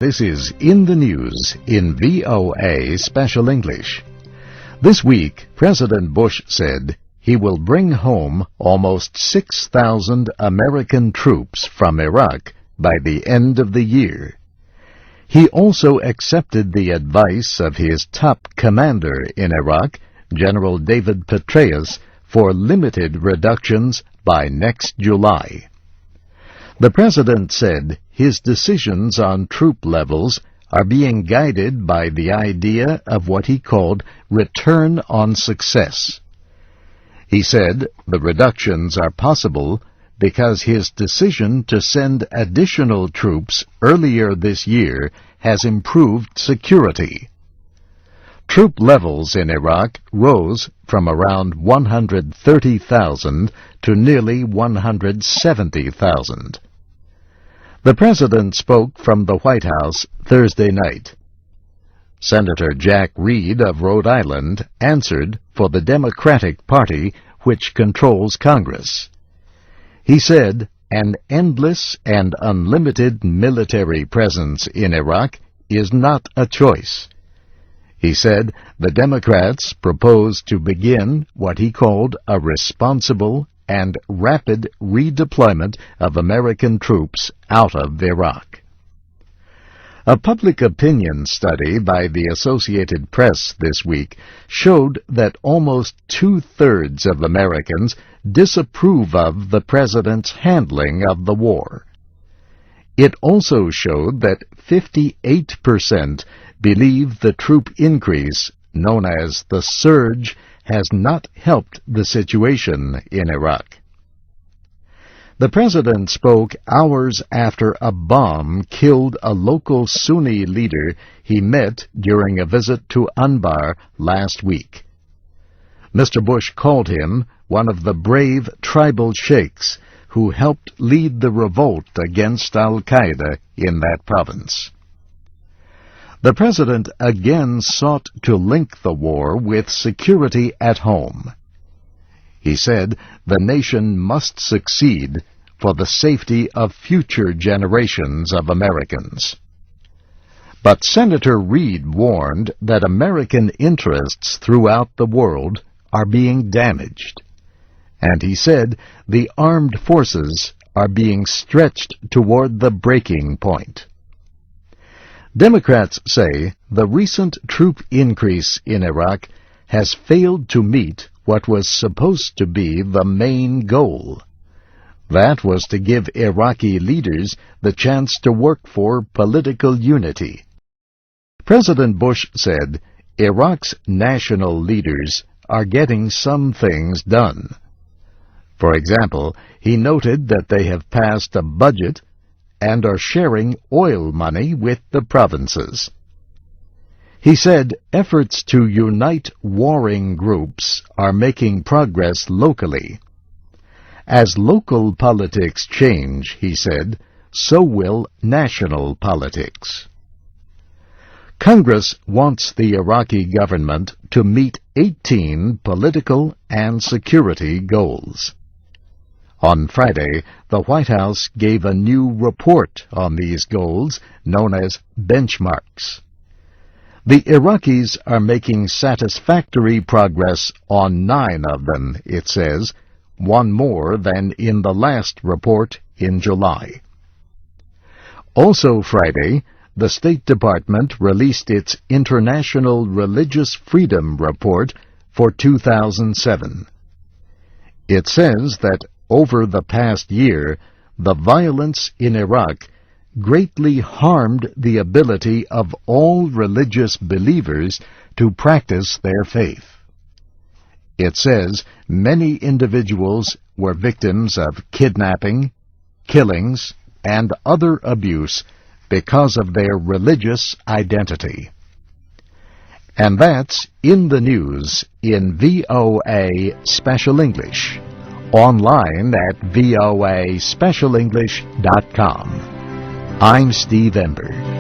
This is In the News in VOA Special English. This week, President Bush said he will bring home almost 6,000 American troops from Iraq by the end of the year. He also accepted the advice of his top commander in Iraq, General David Petraeus, for limited reductions by next July. The President said his decisions on troop levels are being guided by the idea of what he called return on success. He said the reductions are possible because his decision to send additional troops earlier this year has improved security. Troop levels in Iraq rose from around 130,000 to nearly 170,000. The President spoke from the White House Thursday night. Senator Jack Reed of Rhode Island answered for the Democratic Party, which controls Congress. He said an endless and unlimited military presence in Iraq is not a choice. He said the Democrats proposed to begin what he called a responsible and rapid redeployment of American troops out of Iraq. A public opinion study by the Associated Press this week showed that almost two-thirds of Americans disapprove of the President's handling of the war. It also showed that 58% believe the troop increase, known as the surge, has not helped the situation in Iraq. The President spoke hours after a bomb killed a local Sunni leader he met during a visit to Anbar last week. Mr. Bush called him one of the brave tribal sheikhs who helped lead the revolt against Al-Qaeda in that province. The President again sought to link the war with security at home. He said the nation must succeed for the safety of future generations of Americans. But Senator Reed warned that American interests throughout the world are being damaged. And he said the armed forces are being stretched toward the breaking point. Democrats say the recent troop increase in Iraq has failed to meet what was supposed to be the main goal. That was to give Iraqi leaders the chance to work for political unity. President Bush said Iraq's national leaders are getting some things done. For example, he noted that they have passed a budget and are sharing oil money with the provinces. He said efforts to unite warring groups are making progress locally. As local politics change, he said, so will national politics. Congress wants the Iraqi government to meet 18 political and security goals. On Friday, the White House gave a new report on these goals, known as benchmarks. The Iraqis are making satisfactory progress on 9 of them, it says, one more than in the last report in July. Also Friday, the State Department released its International Religious Freedom Report for 2007. It says that over the past year, the violence in Iraq greatly harmed the ability of all religious believers to practice their faith. It says many individuals were victims of kidnapping, killings, and other abuse because of their religious identity. And that's In the News in VOA Special English. Online at voaspecialenglish.com. I'm Steve Ember.